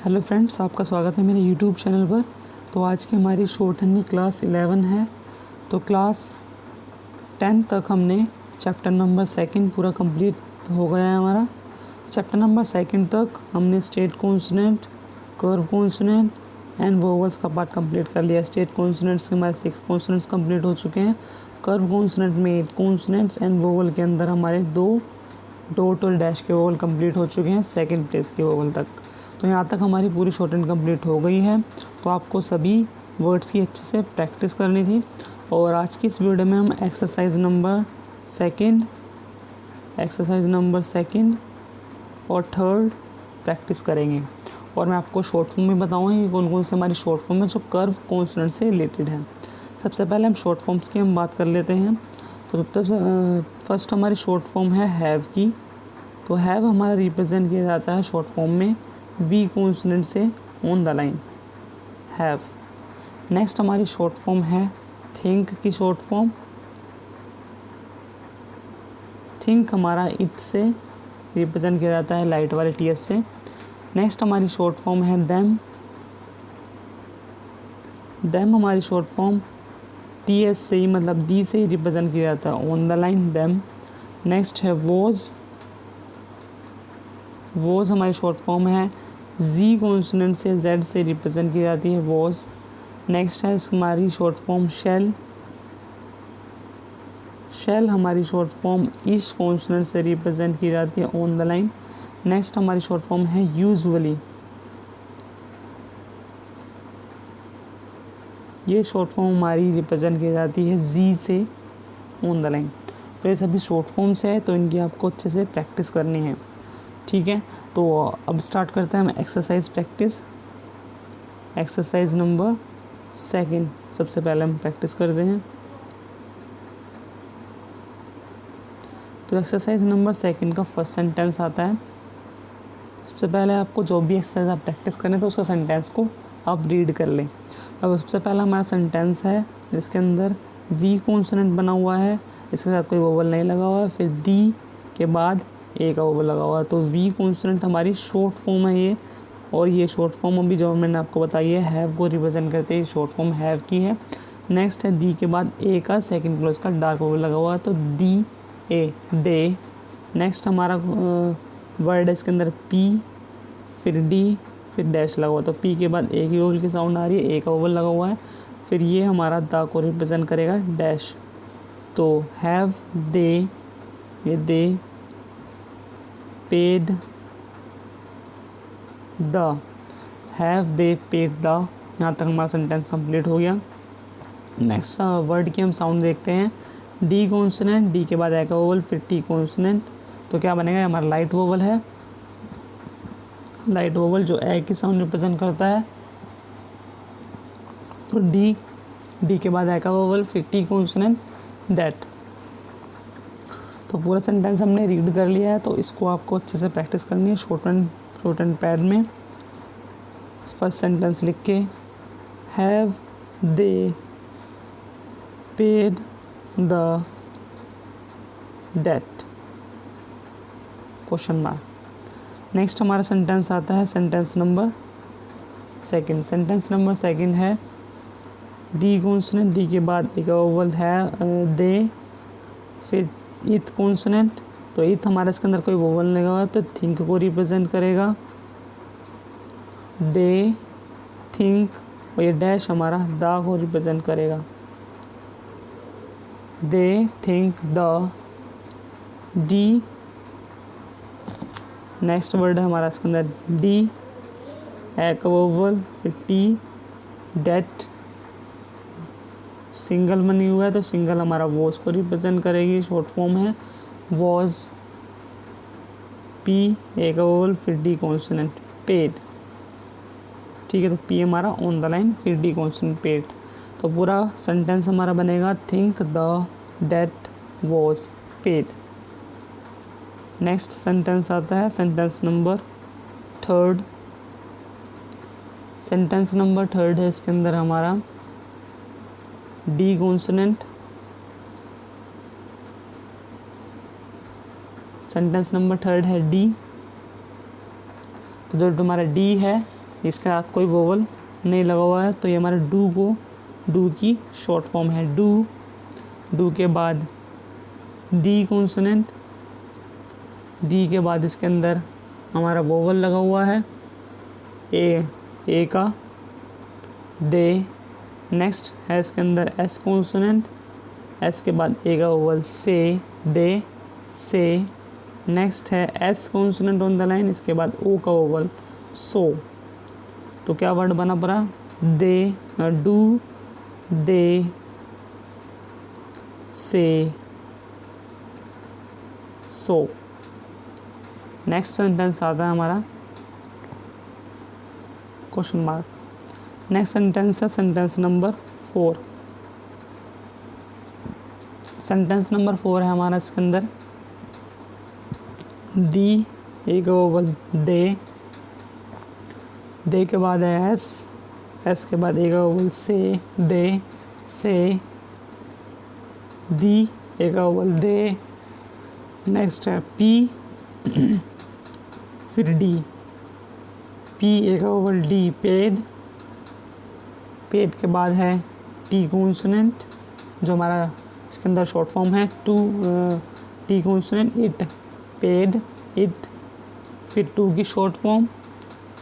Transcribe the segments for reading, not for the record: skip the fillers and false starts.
Hello friends, आपका स्वागत है मेरे यूट्यूब चैनल पर। तो आज की हमारी शॉर्टहैंड की क्लास 11 है। तो क्लास 10 तक हमने चैप्टर नंबर 2 पूरा कंप्लीट हो गया है हमारा। चैप्टर नंबर 2 तक हमने state consonant, curve consonant and vowels का पार्ट कंप्लीट कर लिया। स्टेट कॉन्सोनेंट्स से हमारे 6 कॉन्सोनेंट्स कंप्लीट हो चुके हैं। कर्व कॉन्सोनेंट में 8 कॉन्सोनेंट्स एंड वोवल के अंदर हमारे 2 डॉट और डैश के वोवल कंप्लीट हो चुके हैं सेकंड प्लेस के वोवल तक। तो यहाँ तक हमारी पूरी शॉर्टहैंड कंप्लीट हो गई है। तो आपको सभी वर्ड्स की अच्छे से प्रैक्टिस करनी थी। और आज की इस वीडियो में हम एक्सरसाइज नंबर 2 और 3 प्रैक्टिस करेंगे। और मैं आपको शॉर्ट फॉर्म में बताऊँगा कि कौन कौन से हमारी शॉर्ट फॉर्म है जो कर्व कॉन्सोनेंट से रिलेटेड है। सबसे पहले हम शॉर्ट फॉर्म्स की हम बात कर लेते हैं। तो फर्स्ट हमारी शॉर्ट फॉर्म है हैव की। तो हैव हमारा रिप्रेजेंट किया जाता है शॉर्ट फॉर्म में वी कॉन्सोनेंट से on the line have. Next हमारी शॉर्ट फॉर्म है थिंक की शॉर्ट फॉर्म। थिंक हमारा इथ से रिप्रेजेंट किया जाता है लाइट वाले टी एस से। नेक्स्ट हमारी शॉर्ट फॉर्म है देम। देम हमारी शॉर्ट फॉर्म टी एस से ही मतलब डी से ही रिप्रेजेंट किया जाता है on the line them. Next है वॉज। वॉज हमारी शॉर्ट फॉर्म है जी कॉन्सोनेंट से जेड से रिप्रेजेंट की जाती है वॉज। नेक्स्ट है हमारी शॉर्ट फॉर्म शेल। शेल हमारी शॉर्ट फॉर्म इस कॉन्सोनेंट से रिप्रेजेंट की जाती है ऑन द लाइन। नेक्स्ट हमारी शॉर्ट फॉर्म है यूजुअली। ये शॉर्ट फॉर्म हमारी रिप्रेजेंट की जाती है जी से ऑन द लाइन। तो ये सभी शॉर्ट फॉर्म्स है, तो इनकी आपको अच्छे से प्रैक्टिस करनी है। ठीक है, तो अब स्टार्ट करते हैं हम एक्सरसाइज प्रैक्टिस। एक्सरसाइज नंबर 2 सबसे पहले हम प्रैक्टिस करते हैं। तो एक्सरसाइज नंबर 2 का फर्स्ट सेंटेंस आता है। सबसे पहले आपको जो भी एक्सरसाइज आप प्रैक्टिस करें तो उसका सेंटेंस को आप रीड कर लें। अब सबसे पहला हमारा सेंटेंस है जिसके अंदर वी कॉन्सोनेंट बना हुआ है, इसके साथ कोई वोवल नहीं लगा हुआ है, फिर डी के बाद ए का वोवल लगा हुआ है। तो वी कॉन्सोनेंट हमारी शॉर्ट फॉर्म है ये। और ये शॉर्ट फॉर्म अभी जो मैंने आपको बताई है हैव को रिप्रेजेंट करते हैं, शॉर्ट फॉर्म हैव की है। नेक्स्ट है डी के बाद ए का सेकंड क्लोज का डार्क वोवल लगा हुआ है, तो डी ए डे। नेक्स्ट हमारा वर्ड है इसके अंदर पी, फिर डी, फिर डैश लगा हुआ, तो पी के बाद ए की वोवल की साउंड आ रही है, ए का वोवल लगा हुआ है, फिर ये हमारा द को रिप्रेजेंट करेगा डैश। तो हैव दे, ये दे paid the, have they paid the. यहाँ तक हमारा सेंटेंस कंप्लीट हो गया। नेक्स्ट वर्ड की हम साउंड देखते हैं। डी कॉन्सोनेंट, डी के बाद ए का वोवल, फिर टी कॉन्सोनेंट, तो क्या बनेगा, हमारा लाइट वोवल है। लाइट वोवल जो ए की साउंड रिप्रेजेंट करता है। तो डी, डी के बाद ए का वोवल, फिर टी कॉन्सोनेंट दैट। तो पूरा सेंटेंस हमने रीड कर लिया है, तो इसको आपको अच्छे से प्रैक्टिस करनी है शॉर्टहैंड पैड में। फर्स्ट सेंटेंस लिख के have they paid the debt question mark. Next हमारा सेंटेंस आता है सेंटेंस नंबर 2। सेंटेंस नंबर 2 है डी कॉन्सोनेंट, डी के बाद एक वोवल है दे, फिर इथ कॉन्सोनेंट। तो इथ हमारे इसके अंदर कोई वोवल नहीं लगा हुआ, तो थिंक को रिप्रेजेंट करेगा दे थिंक, और ये डैश हमारा द को रिप्रेजेंट करेगा they think the D. Next word है हमारा इसके अंदर डी, ए का वोवल, फिर टी डेट सिंगल बनी हुआ है, तो सिंगल हमारा वॉज को रिप्रेजेंट करेगी, शॉर्ट फॉर्म है वॉज। पी, ए का वोवल, फिर डी कॉन्सोनेंट पेड। ठीक है, तो पी हमारा ऑन द लाइन, फिर डी कॉन्सोनेंट पेड। तो पूरा सेंटेंस हमारा बनेगा think the debt was paid. Next sentence आता है सेंटेंस नंबर 3। सेंटेंस नंबर 3 है इसके अंदर हमारा डी कॉन्सोनेंट। सेंटेंस नंबर 3 है डी। तो जो हमारा डी है इसका कोई वोवल नहीं लगा हुआ है, तो ये हमारा डू की शॉर्ट फॉर्म है। डू के बाद डी कॉन्सोनेंट, डी के बाद इसके अंदर हमारा वोवल लगा हुआ है ए का, दे। नेक्स्ट है इसके अंदर एस कॉन्सोनेंट, एस के बाद ए का वोवल से, दे, से। नेक्स्ट है S consonant on the line, इसके बाद ओ का वोवल सो। तो क्या वर्ड बना पूरा? दे, डू, दे, से, सो। नेक्स्ट सेंटेंस आता है हमारा क्वेश्चन मार्क। नेक्स्ट सेंटेंस है सेंटेंस नंबर 4। सेंटेंस नंबर 4 है हमारा इसके अंदर दी, एक वोवल दे, दे के बाद है एस, एस के बाद एक वोवल से, दे, से, दी, एक वोवल दे। नेक्स्ट है पी, फिर डी, पी एक वोवल डी, पेड, पेड के बाद है टी कॉन्सोनेंट जो हमारा इसके अंदर शॉर्ट फॉर्म है to, T consonant it, paid, it, फिर टू की शॉर्ट फॉर्म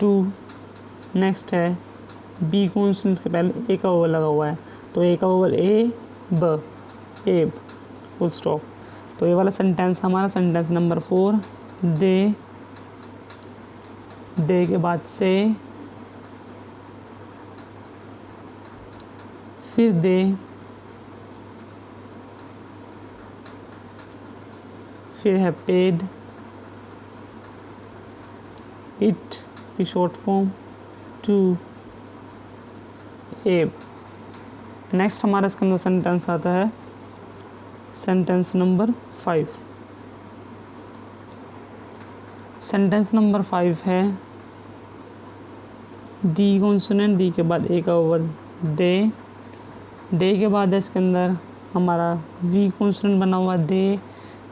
टू। नेक्स्ट है बी कॉन्सोनेंट के पहले ए का वोवल लगा हुआ है, तो ए का वोवल ए, ब, एब, फुल स्टॉप। तो ये वाला सेंटेंस हमारा सेंटेंस नंबर 4। दे, दे के बाद से, फिर दे, फिर है पेड, इट की शॉर्ट फॉर्म टू, एब। नेक्स्ट हमारा इसके अंदर सेंटेंस आता है सेंटेंस नंबर 5। सेंटेंस नंबर 5 है दी कॉन्सोनेंट, दी के बाद ए का वोवल दे, दे के बाद इसके अंदर हमारा वी कॉन्सोनेंट बना हुआ दे,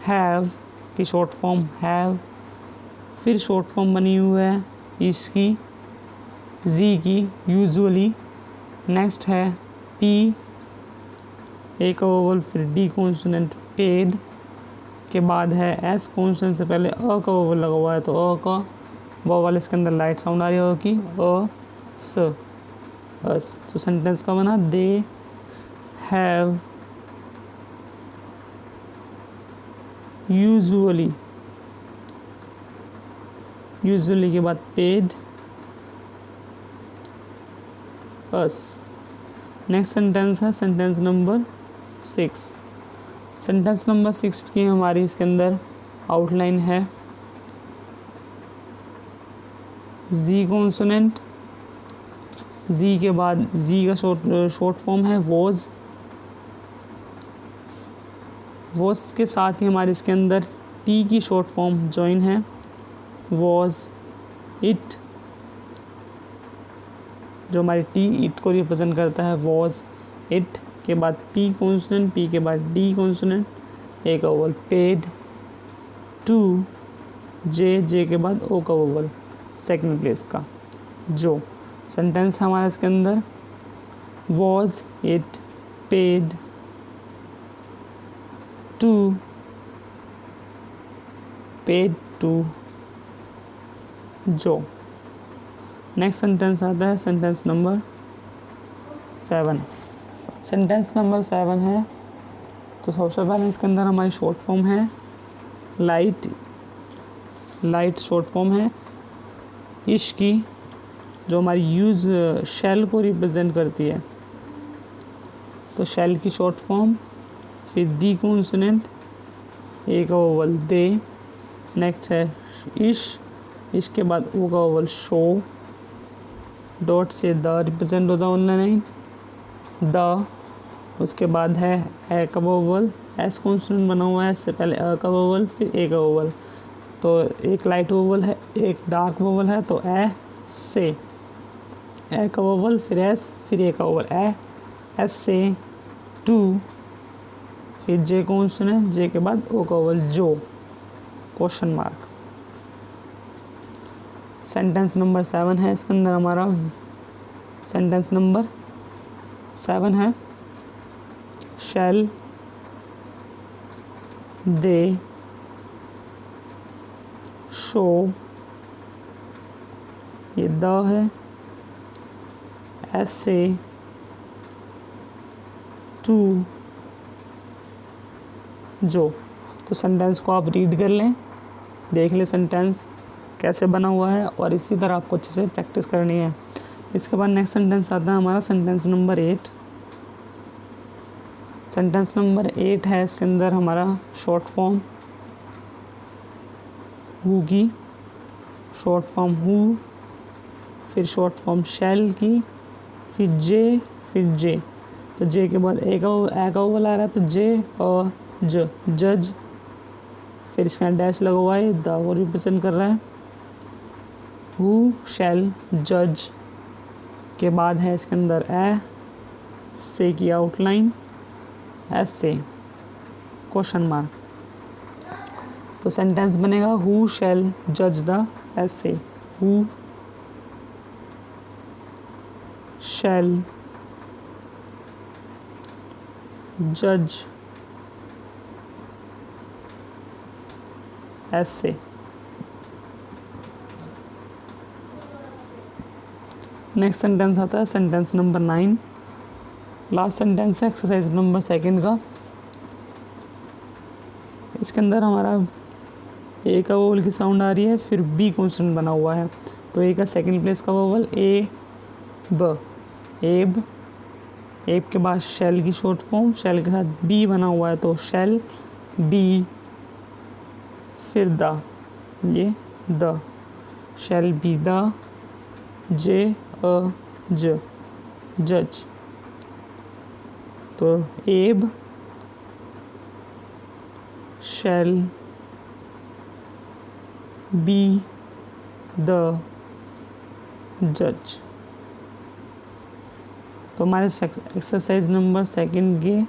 हैव की शॉर्ट फॉर्म हैव, फिर शॉर्ट फॉर्म बनी हुई है इसकी जी की यूजुअली। नेक्स्ट है पी, ए का वोवल, फिर डी कॉन्सोनेंट पेड के बाद है एस कॉन्सोनेंट से पहले अ का वोवल लगा हुआ है, तो अ का वोवल इसके अंदर लाइट साउंड आ रही है कि अ, स, अस। तो सेंटेंस का बना दे हैव यूजुअली, यूजुअली के बाद पेड अस। नेक्स्ट सेंटेंस है सेंटेंस नंबर 6। सेंटेंस नंबर 6 की हमारी इसके अंदर आउटलाइन है जी कॉन्सोनेंट, जी के बाद जी का शॉर्ट फॉर्म है वॉज, वॉज के साथ ही हमारे इसके अंदर टी की शॉर्ट फॉर्म जॉइन है वॉज, इट, जो हमारी टी इट को रिप्रेजेंट करता है वॉज, इट के बाद पी कॉन्सोनेंट, पी के बाद डी कॉन्सोनेंट, ए का वोवल पेड, टू, जे, जे के बाद ओ का वोवल सेकंड प्लेस का जो। सेंटेंस हमारा इसके अंदर was, it, paid, to, paid to, जो। नेक्स्ट सेंटेंस आता है सेंटेंस नंबर 7। सेंटेंस नंबर 7 है तो सबसे पहले इसके अंदर हमारी शॉर्ट फॉर्म है लाइट, लाइट शॉर्ट फॉर्म है इश की जो हमारी यूज़ शेल को रिप्रेजेंट करती है, तो शेल की शॉर्ट फॉर्म, फिर डी कॉन्सोनेंट, ए का वोवल दे। नेक्स्ट है इश, इश के बाद ओ का वोवल शो, डॉट से द रिप्रेजेंट होता है ऑन द लाइन द। उसके बाद है ए का वोवल, एस कॉन्सोनेंट बना हुआ है, इससे पहले अ का वोवल फिर ए का वोवल, तो एक लाइट वोवल है एक डार्क वोवल है, तो ए से, ए का वोवल फिर एस फिर ए का वोवल ए, एस से, टू, फिर जे कॉन्सोनेंट, जे के बाद ओ का वोवल जो, क्वेश्चन मार्क। सेंटेंस नंबर 7 है, इसके अंदर हमारा सेंटेंस नंबर 7 है शैल दे शो, ये द है, ऐसे टू जो। तो सेंटेंस को आप रीड कर लें, देख लें सेंटेंस कैसे बना हुआ है और इसी तरह आपको अच्छे से प्रैक्टिस करनी है। इसके बाद नेक्स्ट सेंटेंस आता है हमारा सेंटेंस नंबर 8। सेंटेंस नंबर 8 है, इसके अंदर हमारा शॉर्ट फॉर्म हु की, शॉर्ट फॉर्म हु, फिर शॉर्ट फॉर्म शैल की, फिर जे। तो जे के बाद ए का ओवल आ रहा है, तो जे और जज, फिर इसका डैश लगा हुआ है, द को रिप्रेजेंट कर रहा है। हु शैल जज के बाद है इसके अंदर से की आउटलाइन, ऐसे क्वेश्चन मार्क। तो सेंटेंस बनेगा हु शैल जज द ऐसे, हु शैल जज ऐसे। नेक्स्ट सेंटेंस आता है सेंटेंस नंबर 9, लास्ट सेंटेंस है एक्सरसाइज नंबर 2 का। इसके अंदर हमारा ए का वोवल की साउंड आ रही है, फिर बी कॉन्सोनेंट बना हुआ है। तो ए का सेकंड प्लेस का वोवल ए ब, एब, एब के बाद शैल की शॉर्ट फॉर्म, शैल के साथ बी बना हुआ है, तो शैल बी, फिर द, ये द, शैल बी द, जे अ ज, जज। तो एब शैल बी द जज। तो हमारे एक्सरसाइज नंबर 2 के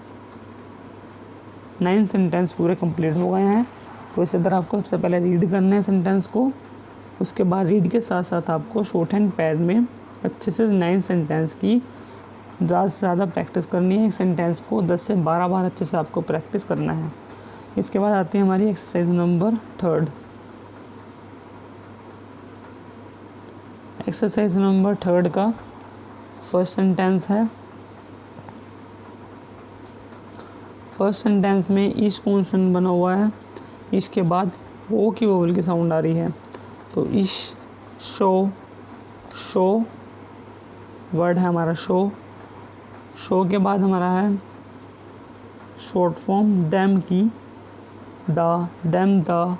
9 सेंटेंस पूरे कंप्लीट हो गए हैं। तो इसी तरह आपको सबसे पहले रीड करना है सेंटेंस को, उसके बाद रीड के साथ साथ आपको शॉर्ट हैंड पैड में अच्छे से 9 सेंटेंस की ज़्यादा से ज़्यादा प्रैक्टिस करनी है। एक सेंटेंस को 10 से 12 बार अच्छे से आपको प्रैक्टिस करना है। इसके बाद आती है हमारी एक्सरसाइज नंबर 3। एक्सरसाइज नंबर 3 का फर्स्ट सेंटेंस है, फर्स्ट सेंटेंस में ईश कॉन्सोनेंट बना हुआ है, ईश के बाद ओ की वोवल की साउंड आ रही है। तो ईश शो वर्ड है हमारा शो के बाद हमारा है शॉर्ट फॉर्म देम की, देम द,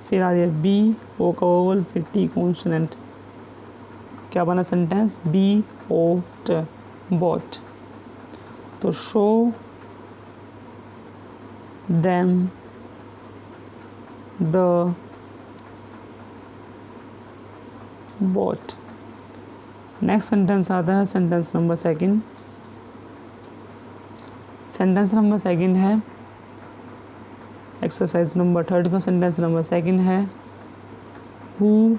फिर आ रही है बी, ओ का वोवल, फिर टी कॉन्सोनेंट। क्या बना सेंटेंस, बी ओ ट, बॉट। तो show them the boat. Next sentence आता है सेंटेंस नंबर 2। सेंटेंस नंबर 2 है एक्सरसाइज नंबर 3 का सेंटेंस नंबर 2 है हु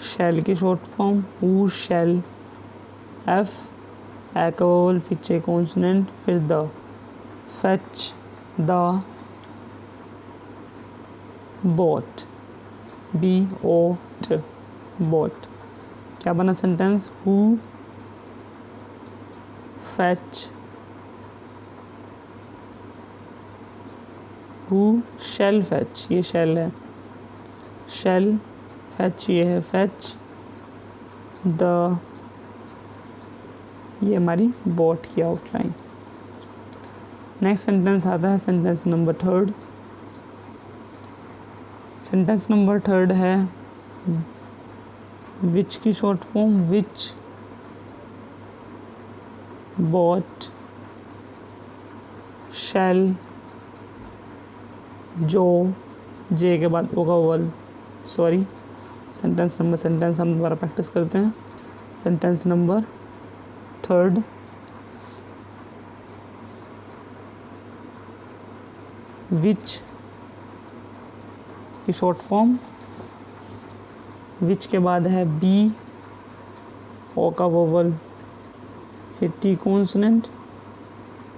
शैल की short form, who shall, F A का वोवल, फिर चे कॉन्सोनेंट, फिर the, fetch the boat, B O ट, बॉट। क्या बना sentence, who fetch, who shall fetch, ये शैल है, शैल फैच, ये है फैच, द, ये हमारी बॉट की आउटलाइन। नेक्स्ट सेंटेंस आता है सेंटेंस नंबर 3। सेंटेंस नंबर 3 है विच की शॉर्ट फॉर्म, विच बॉट शैल, जो, जे के बाद होगा वल, सॉरी सेंटेंस हम दोबारा प्रैक्टिस करते हैं। सेंटेंस नंबर 3 विच की शॉर्ट फॉर्म विच के बाद है बी, ओ का वोवल, फिर T consonant,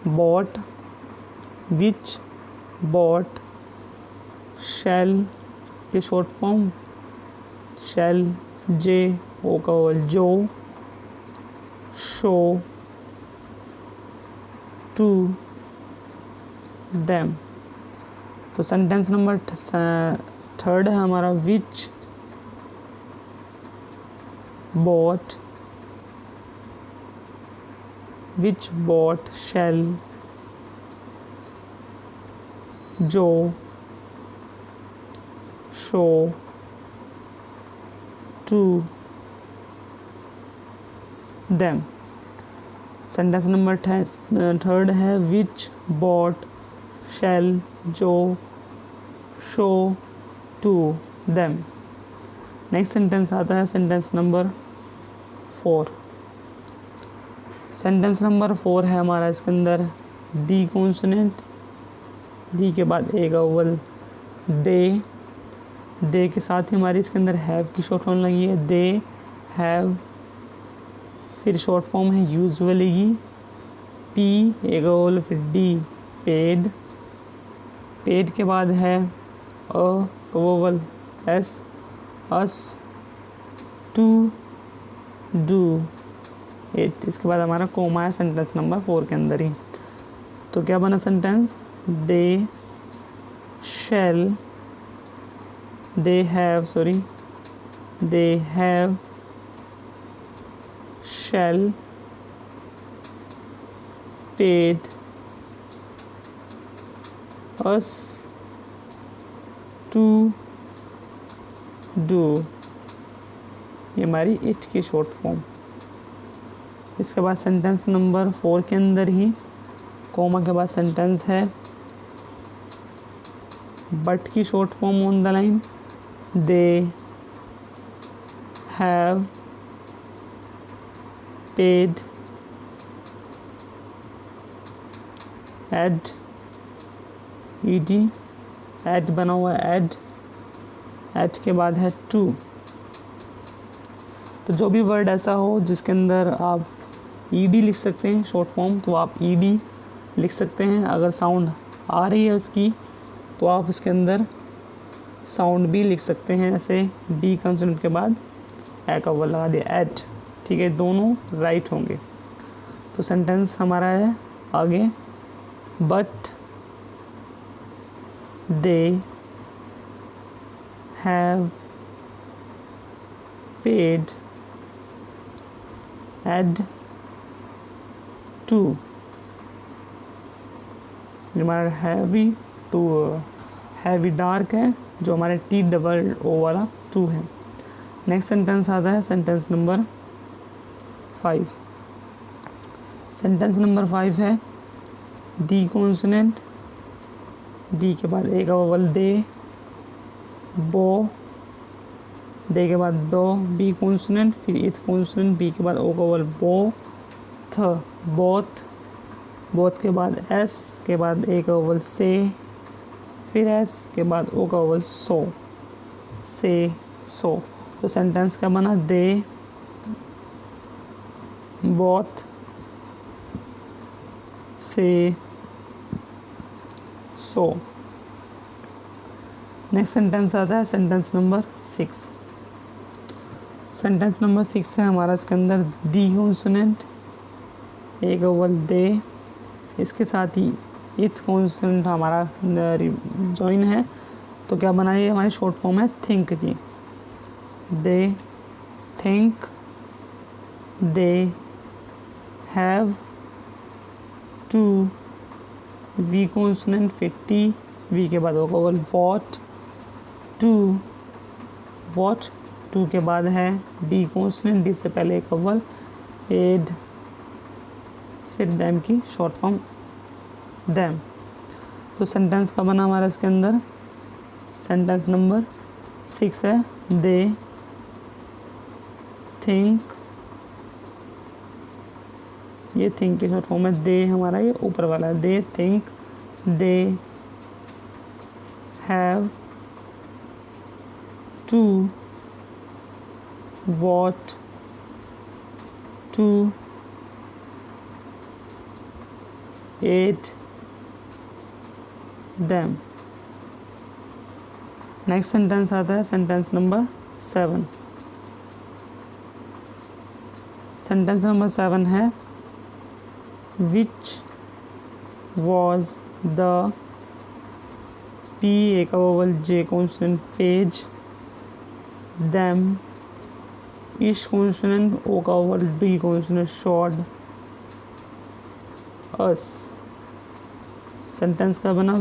boat, which, boat, shall ये short form, shall, J, O का वोवल जो, शो, टू, देम। तो सेंटेंस नंबर थर्ड है हमारा विच बॉट शेल जो show to them. Sentence number third है विच बॉट शेल जो show to them. Next sentence आता है सेंटेंस नंबर 4। सेंटेंस नंबर 4 है हमारा, इसके अंदर डी कॉन्सोनेंट, डी के बाद ए का वोवल, दे के साथ ही हमारी इसके अंदर हैव की शॉर्ट फॉर्म लगी है, दे हैव, फिर शॉर्ट फॉर्म है यूजुअली की, पी, ए का वोवल, फिर डी पेड के बाद है अ का vowel, S, us, to, do, it. इसके बाद हमारा कोमा है सेंटेंस नंबर 4 के अंदर ही। तो क्या बना sentence, they have shall paid us to do, ये हमारी इट की शॉर्ट फॉर्म। इसके बाद सेंटेंस नंबर 4 के अंदर ही कोमा के बाद सेंटेंस है बट की short form on the line, they have paid ed, ED, ed बना हुआ है एड के बाद है टू। तो जो भी वर्ड ऐसा हो जिसके अंदर आप ईडी लिख सकते हैं शॉर्ट फॉर्म, तो आप ईडी लिख सकते हैं। अगर साउंड आ रही है उसकी तो आप उसके अंदर साउंड भी लिख सकते हैं, ऐसे डी कंसोनेंट के बाद ए का वोवल लगा दिया, एट। ठीक है, दोनों राइट होंगे। तो सेंटेंस हमारा है आगे, but they have paid ed to, हमारा हैवी डार्क है जो हमारे टी डबल ओ वाला 2 है। नेक्स्ट सेंटेंस आता है सेंटेंस नंबर 5। सेंटेंस नंबर 5 है डी कॉन्सोनेंट, डी के बाद ए का वोवल, दे के बाद दो, बी कॉन्सोनेंट, फिर इथ कॉन्सोनेंट, बी के बाद ओ का वोवल, बोथ के बाद एस के बाद ए का वोवल, से, फिर एस के बाद ओ का वोवल, सो। तो सेंटेंस का बना, दे बोथ से सो। नेक्स्ट सेंटेंस आता है सेंटेंस नंबर 6। सेंटेंस नंबर 6 है हमारा, इसके अंदर डी कॉन्सोनेंट, ए का वोवल, दे, इसके साथ ही इथ कॉन्सोनेंट हमारा जॉइन है। तो क्या बनाइए, हमारी शॉर्ट फॉर्म है थिंक की, they think they have to, V consonant, फिर टी, वी के बाद ओ का वोवल, वॉट, टू के बाद है डी कॉन्सोनेंट, डी से पहले एक वोवल, एड, फिर दैम की शॉर्ट फॉर्म दैम। तो सेंटेंस का बना हमारा इसके अंदर सेंटेंस नंबर 6 है, दे थिंक, ये थिंक की शॉर्ट फॉर्म है, दे हमारा ये ऊपर वाला है, they think they have to what, to, ate them। Next sentence आता है सेंटेंस नंबर 7। सेंटेंस नंबर 7 है विच वॉज द P एक vowel J consonant page, them इश कॉन्सोनेंट O का vowel D consonant shard, us। Sentence का बना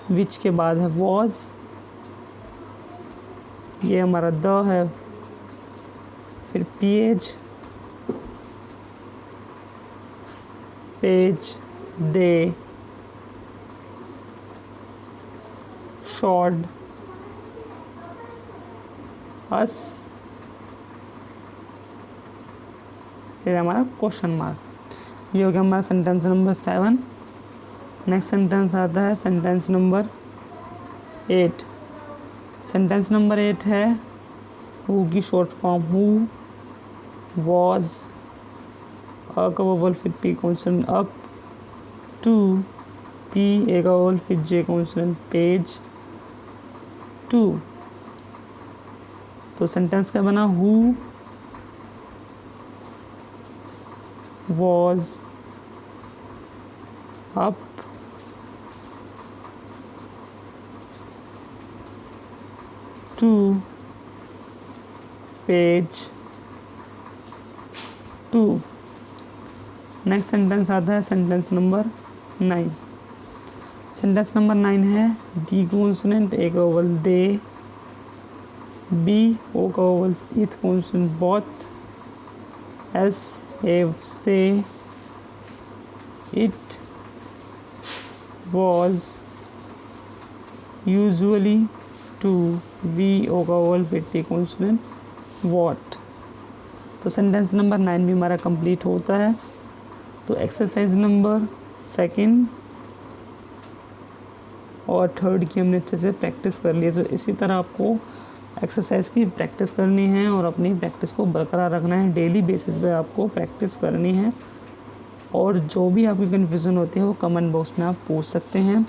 विच के बाद है वॉज, ये हमारा द है, फिर पेज दे, शॉर्ड, अस, फिर हमारा क्वेश्चन मार्क। ये हो गया हमारा सेंटेंस नंबर 7। नेक्स्ट सेंटेंस आता है सेंटेंस नंबर 8। सेंटेंस नंबर 8 है हु की शॉर्ट फॉर्म हु, वॉज, अ का वोवल फिर P consonant up, to P A का वोवल फिर जे कॉन्सोनेंट पेज, टू। तो सेंटेंस का बना who was up to page to. Next sentence आता है सेंटेंस नंबर 9। सेंटेंस नंबर 9 है दी कॉन्सोनेंट ए का वोवल दे, बी ओ का वोवल इथ consonant both, S have say, it was usually to, we ओ का वोवल पेटी कॉन्सोनेंट what। तो सेंटेंस नंबर 9 भी हमारा कंप्लीट होता है। तो एक्सरसाइज नंबर 2 और 3 की हमने अच्छे से प्रैक्टिस कर ली है। तो इसी तरह आपको एक्सरसाइज की प्रैक्टिस करनी है और अपनी प्रैक्टिस को बरकरार रखना है। डेली बेसिस पे आपको प्रैक्टिस करनी है और जो भी आपकी कन्फ्यूज़न होती है वो कमेंट बॉक्स में आप पूछ सकते हैं।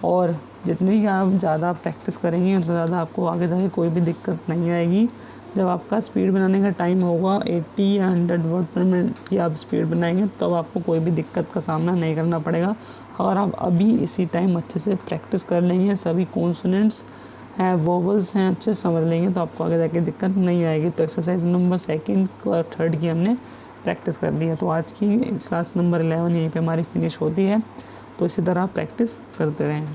और जितनी आप ज़्यादा प्रैक्टिस करेंगे उतना ज़्यादा आपको आगे जाके कोई भी दिक्कत नहीं आएगी। जब आपका स्पीड बनाने का टाइम होगा 80 या 100 वर्ड पर मिनट की आप स्पीड बनाएंगे तब आपको कोई भी दिक्कत का सामना नहीं करना पड़ेगा। अगर आप अभी इसी टाइम अच्छे से प्रैक्टिस कर लेंगे, सभी कॉन्सोनेंट्स हैं, वोवल्स हैं, अच्छे समझ लेंगे तो आपको आगे जाके दिक्कत नहीं आएगी। तो एक्सरसाइज नंबर 2 और 3 की हमने प्रैक्टिस कर ली है। तो आज की क्लास नंबर 11 यहीं पे हमारी फिनिश होती है। तो इसी तरह प्रैक्टिस करते रहें।